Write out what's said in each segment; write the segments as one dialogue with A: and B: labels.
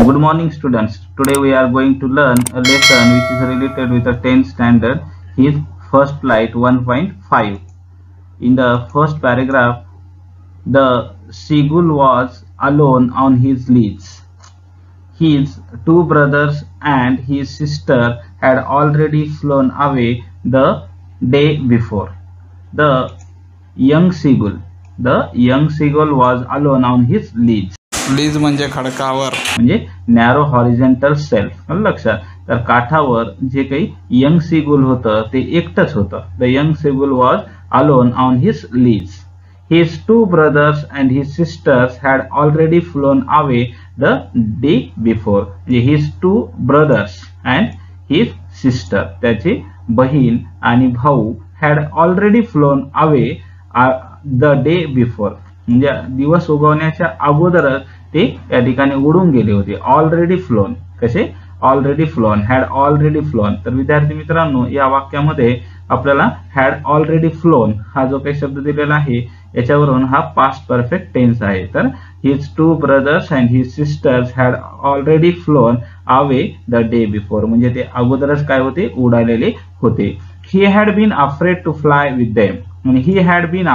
A: Good morning, students. Today we are going to learn a lesson which is related with the 10th standard, his first flight 1.5. In the first paragraph, the seagull was alone on his leads. His two brothers and his sister had already flown away the day before. The young seagull was alone on his leads.
B: Lease म्हणजे खडकावर,
A: म्हणजे narrow horizontal self. लक्षात. तर काठावर जे काही young seagull होतं ते एकटंच होतं. The young seagull was alone on his ledge. His two brothers and his sisters had already flown away the day before. म्हणजे his two brothers and his sister, त्याची बहीण आणि भाऊ, had already flown away the day before. म्हणजे दिवस उगवण्याच्या अगोदरच ते या ठिकाणी उडून गेले होते. Already flown. कसे? Already flown, had already flown. तर विद्यार्थी मित्रांनो, या वाक्यामध्ये आपल्याला हॅड ऑलरेडी फ्लोन हा जो काही शब्द दिलेला आहे याच्यावरून हा पास्ट परफेक्ट टेन्स आहे. तर his two brothers and his sisters had already flown away the day before. म्हणजे ते अगोदरच काय होते? उडालेले होते. He had been afraid to fly with them. He had been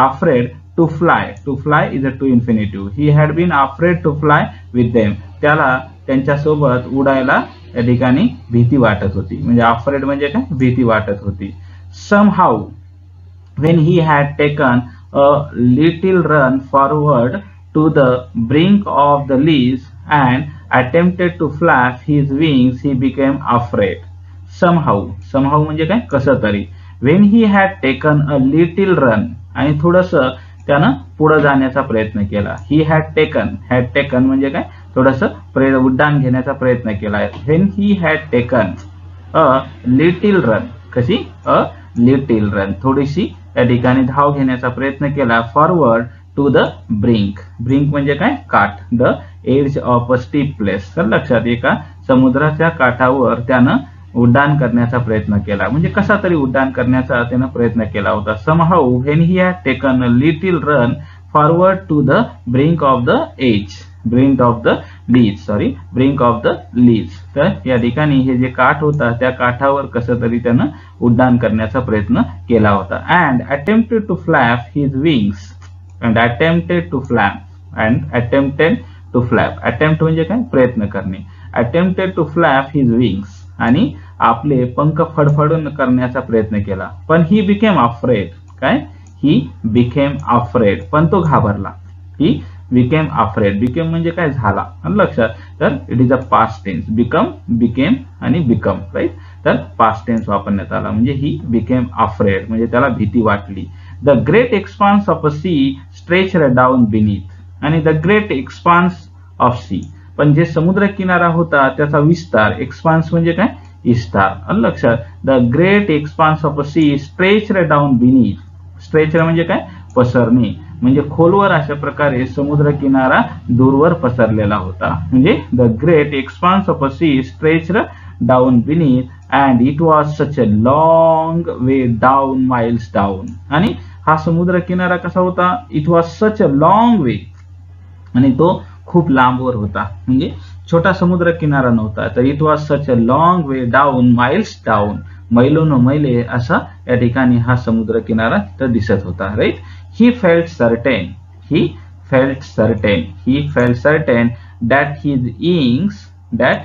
A: afraid to fly. To fly is a to infinitive. He had been afraid to fly with them. त्याला त्यांच्यासोबत उडायला या ठिकाणी भीती वाटत होती. म्हणजे afraid म्हणजे काय? भीती वाटत होती. Somehow when he had taken a little run forward to the brink of the leaves and attempted to flap his wings, he became afraid. Somehow म्हणजे काय? कसं तरी. When he had taken a little run, आणि थोडस त्यानं पुढे जाण्याचा प्रयत्न केला. ही हॅड टेकन म्हणजे काय? थोडस उड्डाण घेण्याचा प्रयत्न केला. When he had taken a little run. कशी? अ लिटिल रन, थोडीशी त्या ठिकाणी धाव घेण्याचा प्रयत्न केला. Forward to the brink. Brink म्हणजे काय? काठ. The edge of a steep place. तर लक्षात, एका समुद्राच्या काठावर त्यानं उड्डाण करण्याचा प्रयत्न केला. म्हणजे कसा तरी उड्डाण करण्याचा त्यानं प्रयत्न केला होता. Somehow when he had taken a little run forward to the brink of the ledge. तर या ठिकाणी हे जे काठ होता त्या काठावर कसं तरी त्यानं उड्डाण करण्याचा प्रयत्न केला होता. And attempted to flap his wings. Attempt म्हणजे काय? प्रयत्न करणे. Attempted to flap his wings, आणि आपले पंख फडफडून करण्याचा प्रयत्न केला. पण ही बिकेम अफ्रेड. काय? ही बिकेम अफ्रेड, पण तो घाबरला. He became afraid. बिकेम म्हणजे काय? झाला. लक्षात. तर it is a past tense. Became आणि बिकम. राईट. तर पास्ट टेन्स वापरण्यात आला. म्हणजे ही बिकेम अफ्रेड म्हणजे त्याला भीती वाटली. The great expanse of a sea stretched down beneath. आणि the great expanse of sea, पण जे समुद्र किनारा होता त्याचा विस्तार. एक्सपान्स म्हणजे काय? विस्तार. लक्षात. The great expanse of a sea stretched down beneath. Stretched म्हणजे काय? पसरणे. म्हणजे खोलवर अशा प्रकारे समुद्र किनारा दूरवर पसरलेला होता. म्हणजे the great expanse of a sea stretched down beneath and it was such a long way down, miles down. आणि हा समुद्र किनारा कसा होता? It was such a long way, आणि तो खूप लांबवर होता. म्हणजे छोटा समुद्र किनारा नव्हता. तर it was such a long way down, miles down. मैलोन मैले असा या ठिकाणी हा समुद्र किनारा तर दिसत होता. Right. He felt certain that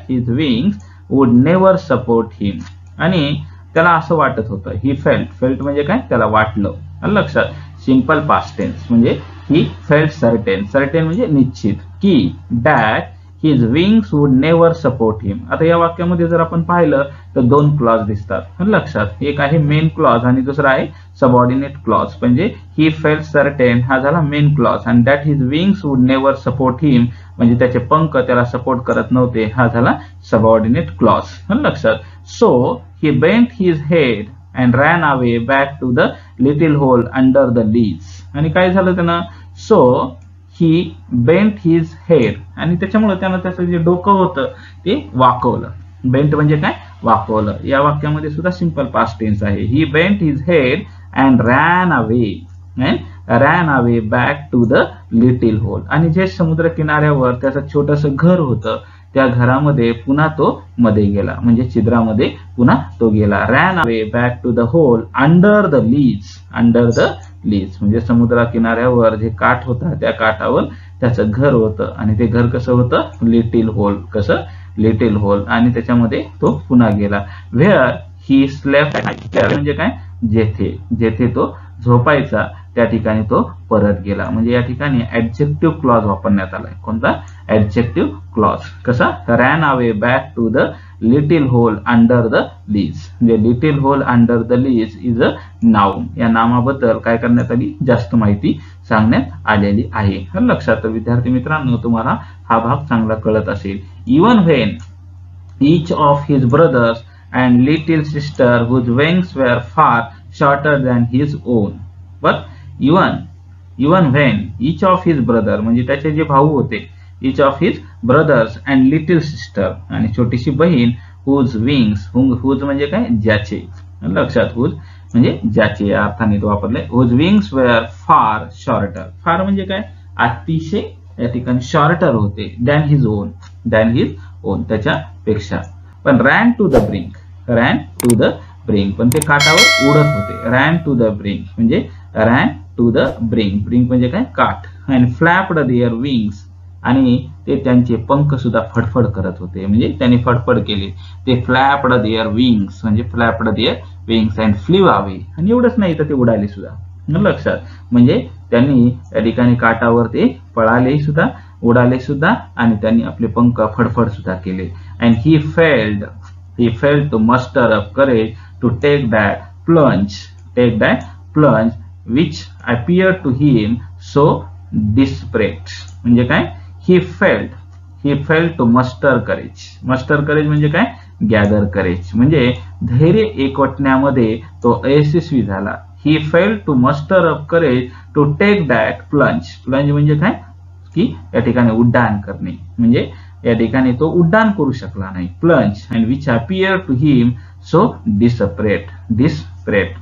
A: his wings would never support him. आणि त्याला असं वाटत होतं. ही फेल्ट म्हणजे काय? त्याला वाटलं. लक्षात. Simple past tense. म्हणजे ही फेल्ट सर्टेन म्हणजे निश्चित, की that his wings would never support him. आता या वाक्यामध्ये जर आपण पाहिलं तर दोन क्लॉज दिसतात. लक्षात. एक आहे मेन क्लॉज आणि दुसरा आहे सबऑर्डिनेट क्लॉज. म्हणजे ही फेल्ट सर्टेन हा झाला मेन क्लॉज, आणि that his wings would never support him म्हणजे त्याचे पंख त्याला सपोर्ट करत नव्हते हा झाला सबऑर्डिनेट क्लॉज. लक्षात. So he bent his head and ran away back to the little hole under the ledge. आणि काय झालं त्यानं? So he bent his head, आणि त्याच्यामुळे त्यानं त्याचं जे डोकं होतं ते वाकवलं. बेंट म्हणजे काय? वाकवलं. या वाक्यामध्ये सुद्धा सिंपल पास्ट टेन्स आहे. He bent his head and ran away. Ran away back to the little hole. आणि जे समुद्र किनाऱ्यावर त्याचं छोटंसं घर होतं त्या घरामध्ये पुन्हा तो मध्ये गेला, म्हणजे छिद्रामध्ये पुन्हा तो गेला. Ran away back to the hole under the ledge. Under the ledge म्हणजे समुद्रा किनाऱ्यावर जे काठ होता त्या काठावर त्याचं घर होतं आणि ते घर कसं होतं? Little hole. कसं? Little hole. आणि त्याच्यामध्ये तो पुन्हा गेला. व्हेअर ही स्लेप्ट म्हणजे काय? जेथे. जेथे तो झोपायचा त्या ठिकाणी तो परत गेला. म्हणजे या ठिकाणी ऍडजेक्टिव्ह क्लॉज वापरण्यात आलाय. कोणता? Adjective clause. कसा? Ran away back to the little hole under the ledge. म्हणजे little hole under the ledge is a noun. या नामाबद्दल काय करण्यात आली? जास्त माहिती सांगण्यात आलेली आहे. लक्षात. विद्यार्थी मित्रांनो, तुम्हाला हा भाग चांगला कळत असेल. Even when each of his brothers and little sister whose wings were far shorter than his own. But even when each of his brother म्हणजे त्याचे जे भाऊ होते, each of his brothers and little sister आणि छोटीशी बहीण whose wings, whose म्हणजे काय? ज्याचे. लक्षात. whose म्हणजे ज्याचे या अर्थाने तो वापरले. whose wings were far shorter. फार म्हणजे काय? अतिशय या ठिकाणी शॉर्टर होते than his own. Than his own त्याच्यापेक्षा. पण ran to the brink. Ran to the brink पण ते काठावर उडत होते. रॅन टू द ब्रिंक म्हणजे ran to the brink. Brink म्हणजे काय? काठ. अँड फ्लॅप्ड देअर विंग्स आणि ते त्यांचे पंख सुद्धा फडफड करत होते. म्हणजे त्यांनी फडफड केली. ते फ्लॅप्ड देअर विंग्स म्हणजे flapped their wings and flew away. आणि एवढंच नाही तर ते उडाले सुद्धा. लक्षात. म्हणजे त्यांनी त्या ठिकाणी काठावर ते पळाले सुद्धा, उडाले सुद्धा आणि त्यांनी आपले पंख फडफड सुद्धा केले. And he failed to muster up courage to take that plunge which appear to him so desperate. म्हणजे काय? He failed to muster courage. Muster courage म्हणजे काय? Gather courage. म्हणजे धैर्य एकवटण्यामध्ये तो अयशस्वी झाला. He failed to muster up courage to take that plunge. Plunge म्हणजे काय? की या ठिकाणी उड्डाण करणे. म्हणजे या ठिकाणी तो उड्डाण करू शकला नाही. Plunge and which appear to him so desperate.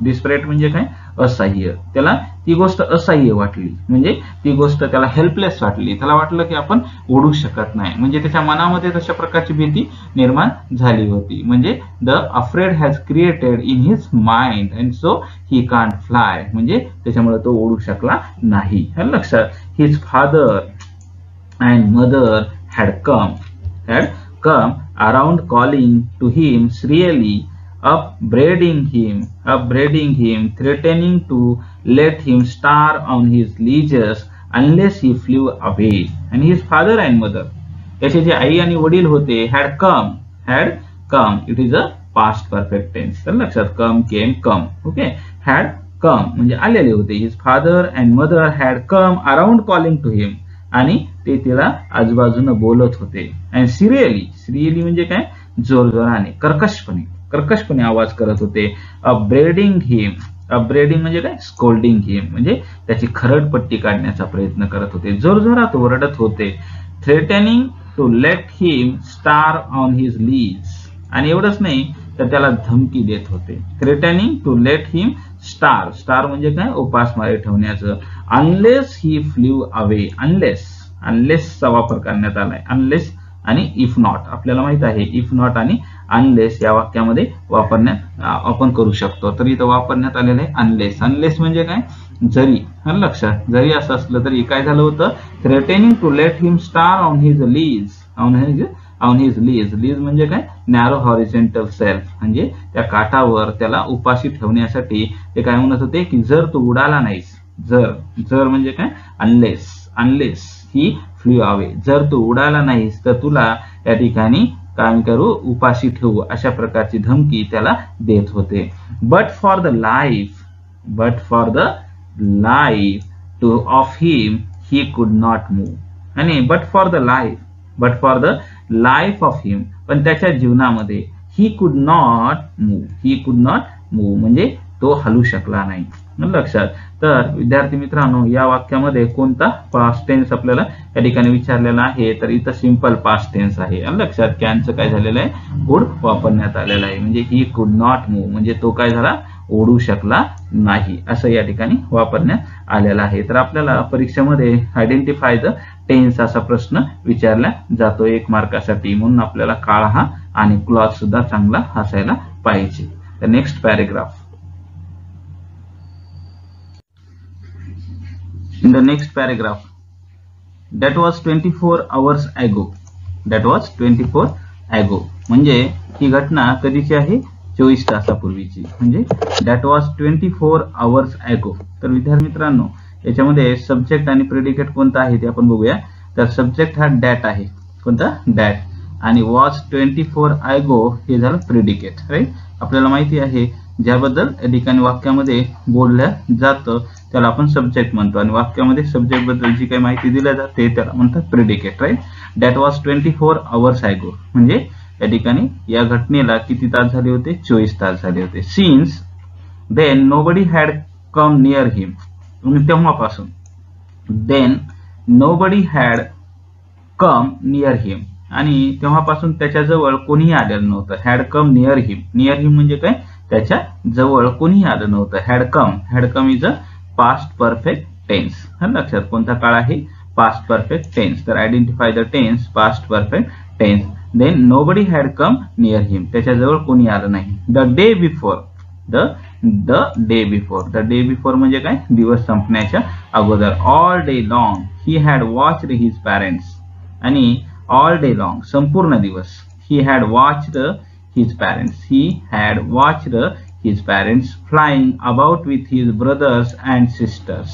A: Desperate म्हणजे काय? असह्य. त्याला ती गोष्ट असह्य वाटली. म्हणजे ती गोष्ट त्याला हेल्पलेस वाटली. त्याला वाटलं की आपण उडू शकत नाही. म्हणजे त्याच्या मनामध्ये तशा प्रकारची भीती निर्माण झाली होती. म्हणजे the afraid has created in his mind and so he can't fly. म्हणजे त्याच्यामुळे तो उडू शकला नाही. लक्षात. His father and mother had come around calling to him shrilly, upbraiding him, threatening to let him starve on his leisures unless he flew away. And his father and mother, त्याचे जे आई आणि वडील होते, had come. It is a past perfect tense. तर लक्षात. came. Okay. had come म्हणजे आलेले होते. His father and mother had come around calling to him आणि ते तिला आजूबाजूनं बोलत होते. अँड सिरियली म्हणजे काय? जोरजोराने, कर्कशपणे आवाज करत होते. अपब्रेडिंग म्हणजे काय? स्कोल्डिंग हिम म्हणजे त्याची खरडपट्टी काढण्याचा प्रयत्न करत होते. जोरजोरात ओरडत होते. Threatening to let him starve on his ledge. आणि एवढंच नाही तर त्याला धमकी देत होते. Threatening to let him starve म्हणजे काय? उपासमारी ठेवण्याचं. Unless he flew away. अनलेसचा वापर करण्यात आलाय. अनलेस आणि इफ नॉट. आपल्याला माहित आहे इफ नॉट आणि अनलेस या वाक्यामध्ये वापरण्यात आपण करू शकतो. तर इथं वापरण्यात आलेलं आहे अनलेस. अनलेस म्हणजे काय? जरी. लक्षात. जरी असं असलं तरी काय झालं होतं? Threatening to let him starve on his ledge. On his ledge म्हणजे काय? नॅरो हॉरिझॉन्टल सेल्फ म्हणजे त्या काठावर त्याला उपाशी ठेवण्यासाठी ते काय म्हणत होते की जर तू उडाला नाहीस. जर म्हणजे काय? Unless he flew away. जर तू उडाला नाहीस तर तुला या ठिकाणी काय करू? उपाशी ठेवू. अशा प्रकारची धमकी त्याला देत होते. But for the life to of him he could not move. आणि but for the life of him पण त्याच्या जीवनामध्ये ही कुड नॉट मूव्ह म्हणजे तो हलू शकला नाही. लक्षात. तर विद्यार्थी मित्रांनो, या वाक्यामध्ये कोणता पास्ट टेन्स आपल्याला या ठिकाणी विचारलेला आहे? तर इथं सिंपल पास्ट टेन्स आहे. लक्षात. कॅनचं काय झालेलं आहे? कुड वापरण्यात आलेलं आहे. म्हणजे ही कुड नॉट मूव्ह म्हणजे तो काय झाला? ओढू शकला नाही, असं या ठिकाणी वापरण्यात आलेलं आहे. तर आपल्याला परीक्षेमध्ये आयडेंटिफाय द टेन्स असा प्रश्न विचारला जातो 1 मार्कासाठी, म्हणून आपल्याला काळ हा आणि क्लॉज सुद्धा चांगला असायला पाहिजे. तर next paragraph. In the next paragraph, that was 24 hours ago. That was 24 ago. म्हणजे ही घटना कधीची आहे? 24 तासापूर्वीची. म्हणजे that was 24 hours ago. तर विद्यार्थी मित्रांनो, याच्यामध्ये सब्जेक्ट आणि प्रेडिकेट कोणता आहे ते आपण बघूया. तर सब्जेक्ट हा डॅट आहे. कोणता? डॅट. आणि was 24 ago हे झालं प्रेडिकेट. राईट. आपल्याला माहिती आहे ज्याबद्दल या ठिकाणी वाक्यामध्ये बोललं जातं त्याला आपण सब्जेक्ट म्हणतो, आणि वाक्यामध्ये सब्जेक्ट बद्दल जी काही माहिती दिली जाते त्याला म्हणतात predicate. Right. That was 24 hours ago. म्हणजे या ठिकाणी या घटनेला किती तास झाले होते? 24 तास झाले होते. Since then nobody had come near him. तेव्हापासून then nobody had come near him, आणि तेव्हापासून त्याच्याजवळ कोणीही आलेलं नव्हतं. Had come near him. Near him म्हणजे काय? त्याच्या जवळ कोणीही आलं नव्हतं. Had come is a past perfect tense. लक्षात, कोणता काळ आहे? Past perfect tense. तर identify the tense, past perfect tense. Then nobody had come near him. त्याच्याजवळ कोणी आलं नाही. The day before. The day before. The day before म्हणजे काय? दिवस संपण्याच्या अगोदर. All day long he had watched his parents. आणि ऑल डे लॉंग संपूर्ण दिवस he had watched his parents. He had watched his parents flying about with his brothers and sisters.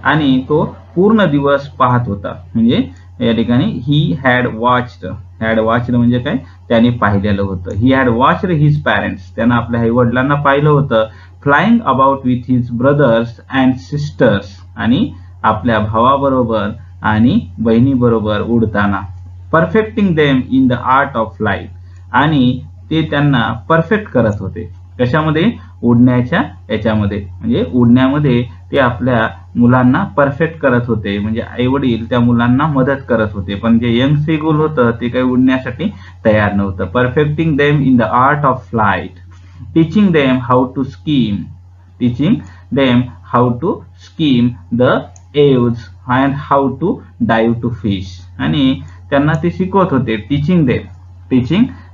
A: आणि तो पूर्ण दिवस पाहत होता. म्हणजे या ठिकाणी he had watched. had watched म्हणजे काय? त्याने पाहिलेलं होतं. he had watched his parents. त्यानं आपल्या आई वडिलांना पाहिलं होतं. flying about with his brothers and sisters. आणि आपल्या भावाबरोबर आणि बहिणीबरोबर उडताना. perfecting them in the art of flight. आणि ते त्यांना परफेक्ट करत होते. कशामध्ये? उडण्याच्या याच्यामध्ये. म्हणजे उडण्यामध्ये ते आपल्या मुलांना परफेक्ट करत होते. म्हणजे आई वडील त्या मुलांना मदत करत होते, पण जे यंग सेगुल होतं ते काही उडण्यासाठी तयार नव्हतं. Perfecting them in the art of flight. Teaching them how to skim. Teaching them how to skim the waves and how to dive to fish. आणि त्यांना ते शिकवत होते. Teaching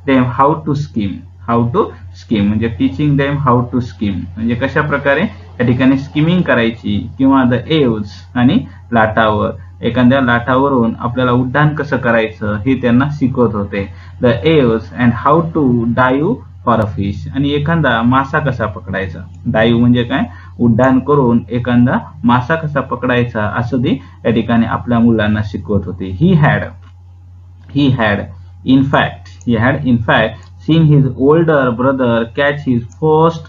A: them how to skim. How to skim म्हणजे teaching them how to skim म्हणजे कशा प्रकारे या ठिकाणी स्कीमिंग करायची, किंवा द एव्ज आणि लाटावर, एखाद्या लाटावरून आपल्याला उड्डाण कसं करायचं हे त्यांना शिकवत होते. The waves and how to dive for a fish. आणि एखादा मासा कसा पकडायचा. डाईव्ह म्हणजे काय? उड्डाण करून एखादा मासा कसा पकडायचा असं ते या ठिकाणी आपल्या मुलांना शिकवत होते. He had in fact seen his older brother catch his first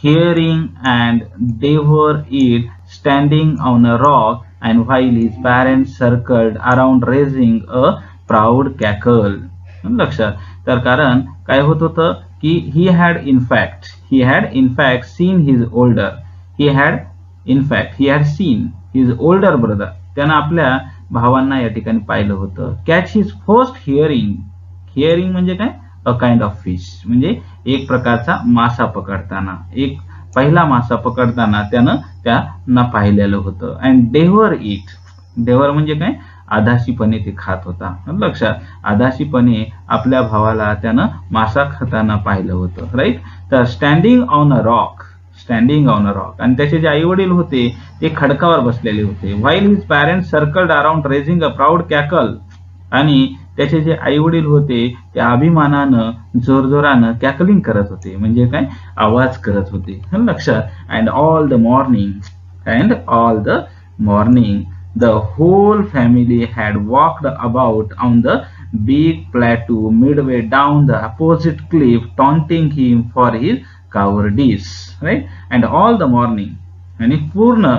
A: herring and devour it standing on a rock, and while his parents circled around raising a proud cackle. लक्षात. तर कारण काय होत होतं की he had in fact seen his older brother. त्यानं आपल्या भावांना या ठिकाणी पाहिलं होतं. कॅच हिज फर्स्ट हिअरिंग म्हणजे काय? अ काइंड ऑफ फिश म्हणजे एक प्रकारचा मासा पकडताना, एक पहिला मासा पकडताना त्यानं त्यांना पाहिलेलं होतं. And डेव्हर it. डेव्हर म्हणजे काय? आधाशीपणे ते खात होता. लक्षात. आधाशीपणे आपल्या भावाला त्यानं मासा खाताना पाहिलं होतं. राईट. तर स्टँडिंग ऑन अ रॉक. आणि त्याचे जे आई वडील होते ते खडकावर बसलेले होते. While his parents circled around raising a proud cackle. आणि त्याचे जे आई वडील होते त्या अभिमानानं जोरजोरानं कॅकलिंग करत होते. म्हणजे काय? आवाज करत होते. लक्षात. And all the morning the whole family had walked about on the big plateau midway down the opposite cliff, taunting him for his cowardice. Right. And all the morning, आणि पूर्ण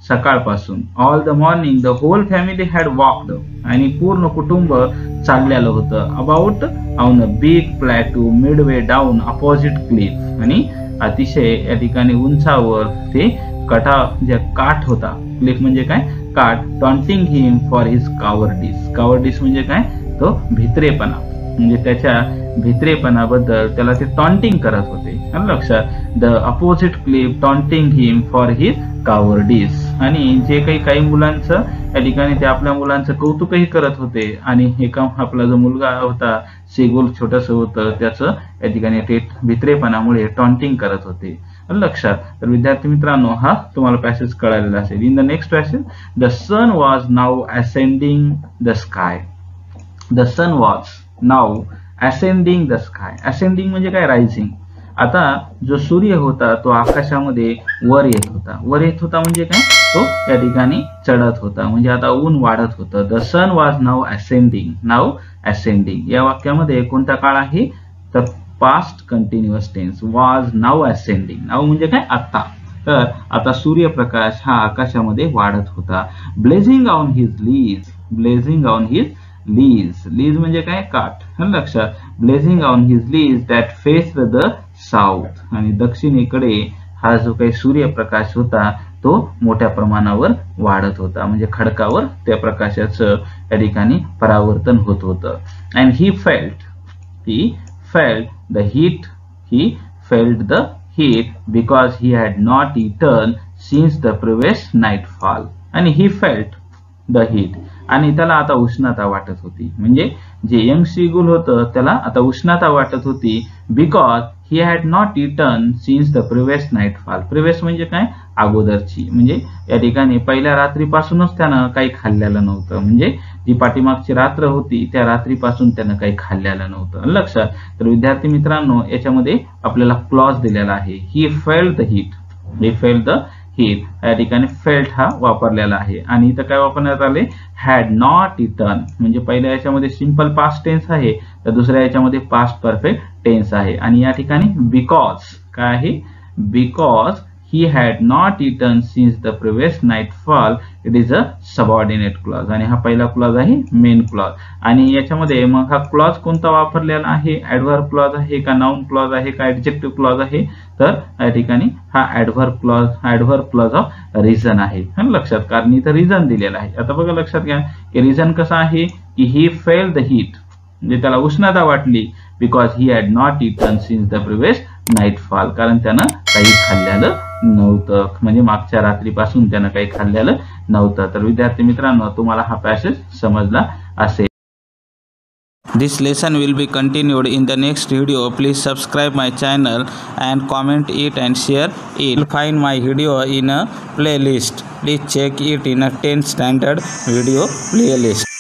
A: सकाळपासून, all the morning the whole family had walked, आणि पूर्ण कुटुंब चाललेलं होतं. about on a big plateau midway down opposite cliff, आणि अतिशय या ठिकाणी उंचावर ते जे काठ होता. क्लिफ म्हणजे काय? काठ. taunting him for his cowardice. म्हणजे काय? तो भित्रेपणा. म्हणजे त्याच्या भित्रेपणाबद्दल त्याला ते टॉन्टिंग करत होते. लक्षात, the opposite cliff taunting him for his cowardice. आणि जे काही मुलांचं या ठिकाणी ते आपल्या मुलांचं कौतुकही करत होते आणि आपला जो मुलगा होता सेगोल छोटंसं होतं त्याचं या ठिकाणी ते भित्रेपणामुळे टॉन्टिंग करत होते. लक्षात. तर विद्यार्थी मित्रांनो, हा तुम्हाला पॅसेज कळालेला असेल. In the next passage, the sun was now ascending the sky. The sun was now ascending the sky. Ascending म्हणजे काय? रायझिंग. आता जो सूर्य होता तो आकाशामध्ये वर येत होता. वर येत होता म्हणजे काय? तो या ठिकाणी चढत होता, म्हणजे आता ऊन वाढत होतं. The sun was now ascending. Now ascending या वाक्यामध्ये कोणता काळ आहे? तर past continuous tense. Was now ascending. Now म्हणजे काय? आता. तर आता सूर्यप्रकाश हा आकाशामध्ये वाढत होता. Blazing on his lease. Blazing on his lease. Lease म्हणजे काय? काठ. लक्षात. Blazing on his lease that faced the south. आणि दक्षिणेकडे हा जो काही सूर्यप्रकाश होता तो मोठ्या प्रमाणावर वाढत होता, म्हणजे खडकावर त्या प्रकाशाचं या ठिकाणी परावर्तन होत होतं. And he felt the heat. He felt the heat because he had not eaten since the previous nightfall. आणि he felt the heat. आणि त्याला आता उष्णता वाटत होती. म्हणजे जे यंग सीगुल होतं त्याला आता उष्णता वाटत होती. Because he had not eaten since the previous nightfall. Previous म्हणजे काय? अगोदरची. म्हणजे या ठिकाणी पहिल्या रात्रीपासूनच त्यानं काही खाल्लेलं नव्हतं. म्हणजे जी पाठीमागची रात्र होती त्या रात्रीपासून त्यानं काही खाल्लेलं नव्हतं. लक्षात. तर विद्यार्थी मित्रांनो, याच्यामध्ये आपल्याला क्लॉज दिलेला आहे. He felt the heat. He felt the heat या ठिकाणी फेल्ट हा वापरलेला आहे. आणि इथं काय वापरण्यात आले? Had not eaten. म्हणजे पहिल्या याच्यामध्ये सिंपल पास्ट टेन्स आहे, तर दुसऱ्या याच्यामध्ये पास्ट परफेक्ट टेन्स आहे. आणि या ठिकाणी बिकॉज काय आहे? Because he had not eaten since the previous nightfall. It is a subordinate clause. आणि हा पहिला क्लॉज आहे मेन क्लॉज. आणि याच्यामध्ये मग हा क्लॉज कोणता वापरलेला आहे? ऍडव्हर्ब क्लॉज आहे का नाउन क्लॉज आहे का ऍडजेक्टिव्ह क्लॉज आहे? तर या ठिकाणी हा ऍडव्हर्ब क्लॉज ऑफ रिझन आहे. लक्षात. कारण इथं रिझन दिलेला आहे. आता बघा लक्षात घ्या की रिझन कसा आहे की ही फेल्ट द हीट, म्हणजे त्याला उष्णता वाटली. Because he had not eaten since the previous nightfall. कारण त्यानं काही खाल्लेलं नव्हतं, म्हणजे मागच्या रात्रीपासून त्यानं काही खाल्लेलं नव्हतं. तर विद्यार्थी मित्रांनो, तुम्हाला हा पॅसेज समजला असेल.
B: This lesson will be continued in the next video. Please subscribe my channel and comment it and share it. You'll find my video in a playlist. Please check it in a 10th standard video playlist.